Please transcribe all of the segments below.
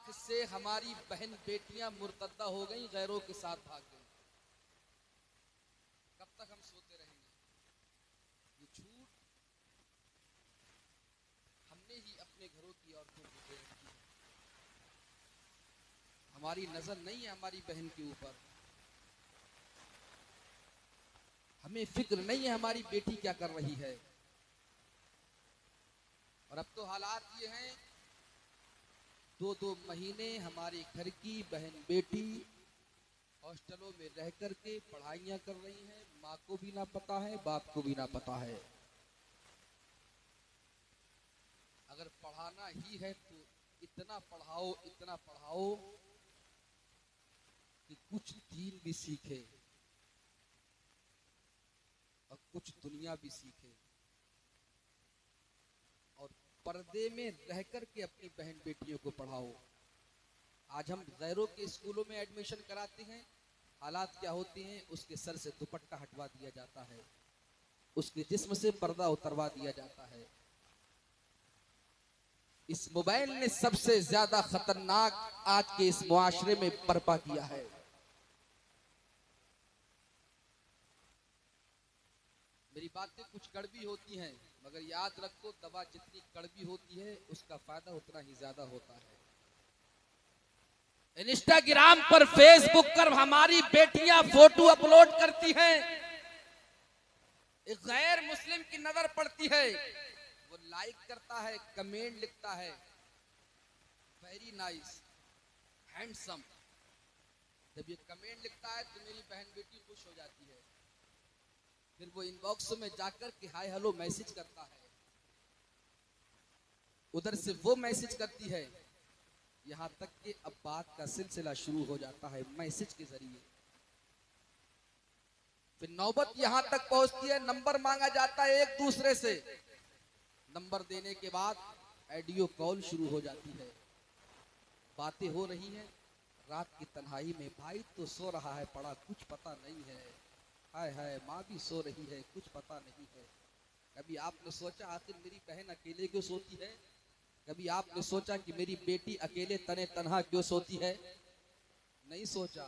आंख से हमारी बहन बेटियां मुर्तद्दा हो गई, गैरों के साथ भाग गई। कब तक हम सोते रहेंगे? ये झूठ हमने ही अपने घरों की औरतों को दे रखी है। हमारी नजर नहीं है हमारी बहन के ऊपर, हमें फिक्र नहीं है हमारी बेटी क्या कर रही है। और अब तो हालात ये हैं, 2-2 महीने हमारे घर की बहन बेटी हॉस्टलों में रह करके पढ़ाइयां कर रही हैं, माँ को भी ना पता है, बाप को भी ना पता है। अगर पढ़ाना ही है तो इतना पढ़ाओ कि कुछ दीन भी सीखे और कुछ दुनिया भी सीखे, और पर्दे में रह करके अपनी बहन बेटियों को पढ़ाओ। आज हम गैरों के स्कूलों में एडमिशन कराते हैं, हालात क्या होती हैं, उसके सर से दुपट्टा हटवा दिया जाता है, उसके जिस्म से पर्दा उतरवा दिया जाता है। इस मोबाइल ने सबसे ज्यादा खतरनाक आज के इस मुआशरे में बर्पा किया है। मेरी बातें कुछ कड़वी होती हैं, मगर याद रखो, दवा जितनी कड़वी होती है उसका फायदा उतना ही ज्यादा होता है। इंस्टाग्राम पर, फेसबुक पर हमारी बेटियां फोटो अपलोड करती हैं, एक गैर मुस्लिम की नजर पड़ती है, वो लाइक करता है, कमेंट लिखता है, वेरी नाइस, हैंडसम। जब ये कमेंट लिखता है तो मेरी बहन बेटी खुश हो जाती है, फिर वो इनबॉक्स में जाकर के हाय हेलो मैसेज करता है, उधर से वो मैसेज करती है, यहां तक कि अब बात का सिलसिला शुरू हो जाता है मैसेज के जरिए। फिर नौबत यहां तक पहुंचती है, नंबर मांगा जाता है एक दूसरे से, नंबर देने के बाद ऑडियो कॉल शुरू हो जाती है, बातें हो रही हैं रात की तन्हाई में, भाई तो सो रहा है पड़ा, कुछ पता नहीं है, हाय हाय माँ भी सो रही है, कुछ पता नहीं है। कभी आपने सोचा आखिर मेरी बहन अकेले क्यों सोती है? कभी आपने सोचा कि मेरी बेटी अकेले तने तन्हा क्यों सोती है? नहीं सोचा।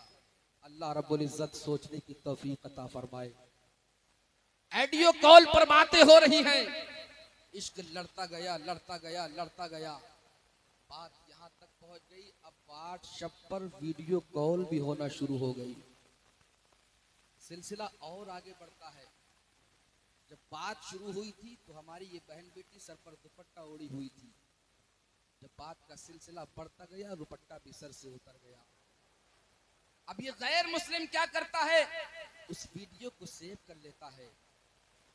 अल्लाह रब्बुल इज्जत सोचने की तौफीक अता फरमाए। ऑडियो कॉल पर बातें हो रही हैं, इश्क लड़ता गया, बात यहां तक पहुंच गई, अब व्हाट्सएप पर वीडियो कॉल भी होना शुरू हो गई। सिलसिला और आगे बढ़ता है। जब बात शुरू हुई थी तो हमारी ये बहन बेटी सर पर दुपट्टा ओढ़ी हुई थी, जब बात का सिलसिला बढ़ता गया, दुपट्टा भी सर से उतर गया। अब ये गैर मुस्लिम क्या करता है, उस वीडियो को सेव कर लेता है,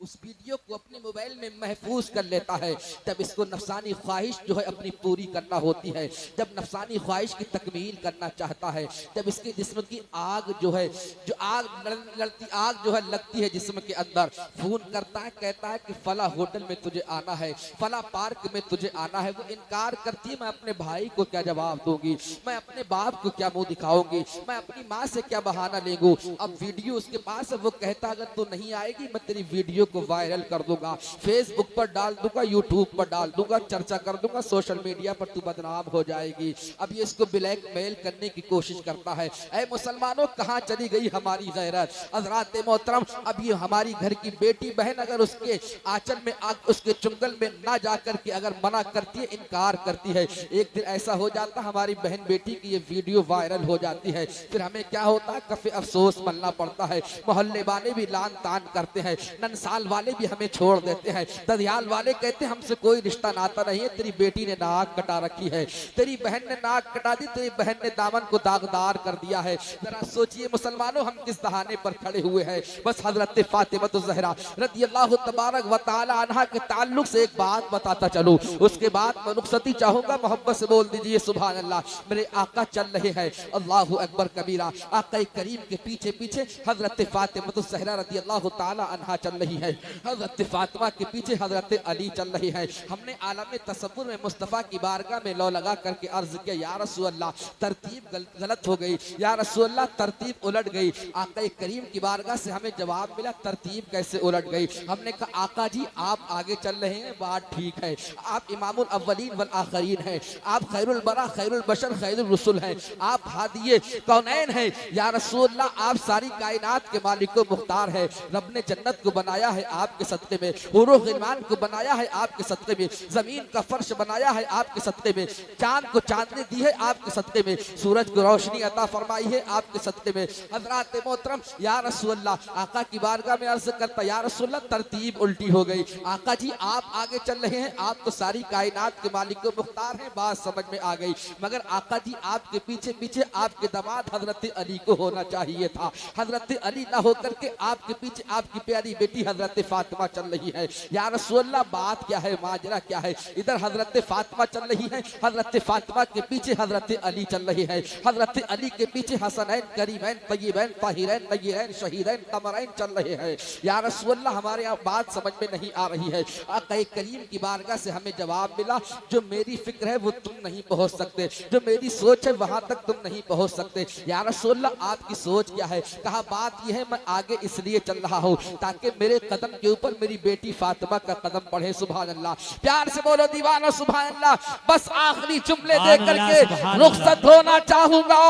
उस वीडियो को अपने मोबाइल में महफूज कर लेता है। जब इसको नफसानी ख्वाहिश जो है अपनी पूरी करना होती है, जब नफसानी ख्वाहिश की तकमील करना चाहता है, जब इसके जिस्म की आग जो है, जो आग लड़ती आग जो है लगती है जिस्म के अंदर, फोन करता है, कहता है कि फला होटल में तुझे आना है, फला पार्क में तुझे आना है। वो इनकार करती है, मैं अपने भाई को क्या जवाब दूंगी, मैं अपने बाप को क्या मुंह दिखाऊंगी, मैं अपनी माँ से क्या बहाना लेंगू। अब वीडियो उसके पास है, वो कहता अगर तू नहीं आएगी मैं तेरी वीडियो को वायरल कर दूंगा, फेसबुक पर डाल दूंगा, यूट्यूब पर डाल दूंगा, चर्चा कर दूंगा, सोशल मीडिया पर तू बदनाम हो जाएगी। अब ये इसको ब्लैकमेल करने की कोशिश करता है। ऐ मुसलमानों, कहां चली गई हमारी गैरत? हज़रात मोहतरम, अब ये हमारी घर की बेटी बहन अगर उसके आंचल में उसके चुंगल में ना जाकर के अगर मना करती है, इनकार करती है, एक दिन ऐसा हो जाता हमारी बहन बेटी की ये वीडियो वायरल हो जाती है, फिर हमें क्या होता है, कफे अफसोस मलना पड़ता है। मोहल्ले वाले भी लान तान करते हैं, ननसाल वाले भी हमें छोड़ देते हैं, ददियाल वाले कहते हैं हमसे कोई रिश्ता नाता नहीं है, तेरी बेटी ने नाक कटा रखी है, तेरी बहन ने नाक कटा दी, तेरी बहन ने दामन को दागदार कर दिया है। जरा सोचिए मुसलमानों, हम किस दहाने पर खड़े हुए हैं। बस हजरत फातिमा ज़हरा रज़ियल्लाहु तबारक व तआला अन्हा के ताल्लुक से एक बात बताता चलूं, उसके बाद मैं रुखसती चाहूंगा, मोहब्बत से बोल दीजिए सुभान अल्लाह। मेरे आका चल रहे हैं, अल्लाहु अकबर कबीरा, आका करीम के पीछे पीछे हजरत फातिमा ज़हरा रज़ियल्लाहु तआला अन्हा चल रही है। है, हजरत फातिमा के पीछे हजरत अली चल रही है। हमने आलम तसव्वुर में मुस्तफ़ा की बारगाह में लो लगा करके अर्ज किया, या रसूल अल्लाह तरतीब गलत हो गई, या रसूल अल्लाह तरतीब उलट गई। आका करीम की बारगाह से हमें जवाब मिला तरतीब कैसे उलट गई। हमने कहा आका जी आप आगे चल रहे हैं, बात ठीक है, आप इमामुल अव्वलीन वल आखरीन हैं, आप खैरुल बरा खैरुल बशर खैरुल रसूल हैं, आप हादिये कौनैन हैं, या रसूल अल्लाह आप सारी कायनात के मालिक को मुख्तार है। रब ने जन्नत को बनाया है आपके सदक़े में, हुरो गिलमान को बनाया है आपके सदक़े में, जमीन का फर्श बनाया है आपके सदक़े में, चांद को चांदनी दी है आपके सदक़े में, सूरज को रोशनी अता फरमाई है आपके सदक़े में। हज़रात मोहतरम या रसूल अल्लाह आका की बारगाह में अर्ज करता, या रसूल अल्लाह तरतीब उल्टी हो गई। आका जी आप आगे चल रहे हैं, आप तो सारी कायनात के मालिक को मुख्तार हैं, बात समझ में आ गई, मगर आका जी आपके पीछे पीछे आपके दामाद हजरत अली को होना चाहिए था। हजरत अली ना होकर के आपके पीछे आपकी प्यारी बेटी हजरत फातिमा चल रही है। या रसूल अल्लाह बात क्या है, माजरा क्या है। इधर हजरत फातिमा चल रही है, हजरत फातिमा के पीछे हजरत अली चल रही है, हजरत अली के पीछे हसनैन करीमैन तय्यबैन ताहिरैन नय्यरैन शहीदैन कमरैन चल रहे हैं। या रसूल अल्लाह हमारे यहाँ बात समझ में नहीं आ रही है। आका करीम की बारगाह से हमें जवाब मिला, जो मेरी फिक्र है वो तुम नहीं पहुंच सकते, जो मेरी सोच है वहां तक तुम नहीं पहुंच सकते। या रसूल अल्लाह आपकी सोच क्या है। कहा बात यह है मैं आगे इसलिए चल रहा हूँ ताकि मेरे कदम के ऊपर मेरी बेटी फातिमा का कदम पढ़े। सुभान अल्लाह, प्यार से बोलो दीवाना सुभान अल्लाह। बस आखिरी जुमले दे करके रुखसत होना चाहूंगा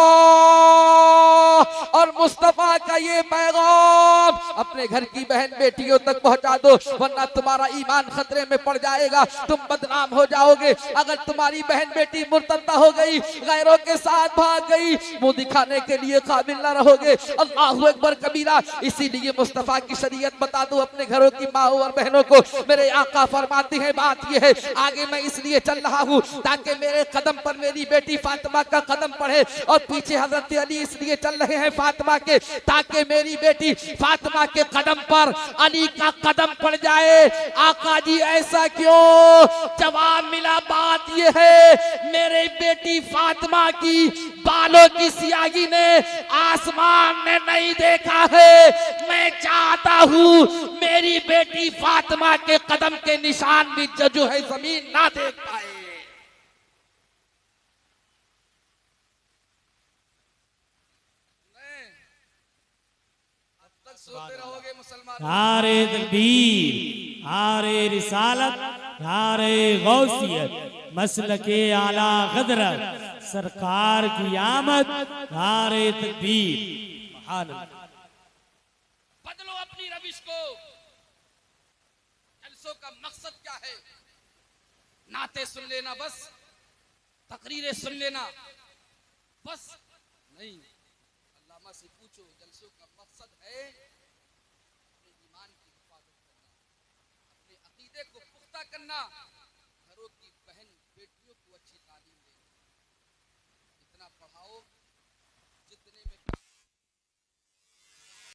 और मुस्तफा का ये पैगाम अपने घर की बहन बेटियों तक पहुंचा दो, वरना तुम्हारा ईमान खतरे में पड़ जाएगा, तुम बदनाम हो जाओगे। अगर तुम्हारी बहन बेटी मुर्तद्दा हो गई, गैरों के साथ भाग गई, मुंह दिखाने के लिए काबिल न रहोगे। अल्लाहु अकबर कबीरा। इसीलिए मुस्तफा की शरीयत बता दो अपने घरों की माओ और बहनों को। मेरे आका फरमाते हैं बात यह है, आगे मैं इसलिए चल रहा हूँ ताकि मेरे कदम पर मेरी बेटी फातिमा का कदम पड़े, और पीछे हजरत अली इसलिए चल रहे हैं फातिमा के ताकि मेरी बेटी फातिमा के कदम पर अली का कदम पड़ जाए। आका जी ऐसा क्यों? जवाब मिला बात यह है, मेरे बेटी फातिमा की बालों की सियाही ने आसमान ने नहीं देखा है। मैं चाहता हूँ मेरी बेटी फातिमा के कदम के निशान भी जो है जमीन ना देख पाए। सोते रहोगे मुसलमान। नारे तकबीर, नारे रिसालत, नारे गौसियत, मसलके आला क़दरत, सरकार की आमद, नारे तकबीर। बदलो अपनी रविश को। जलसों का मकसद क्या है? नाते सुन लेना बस, तकरीरें सुन लेना बस नहीं। अल्लामा से पूछो जलसों का मकसद है अपने ईमान की हिफाजत करना, अपने अकीदे को पुख्ता करना,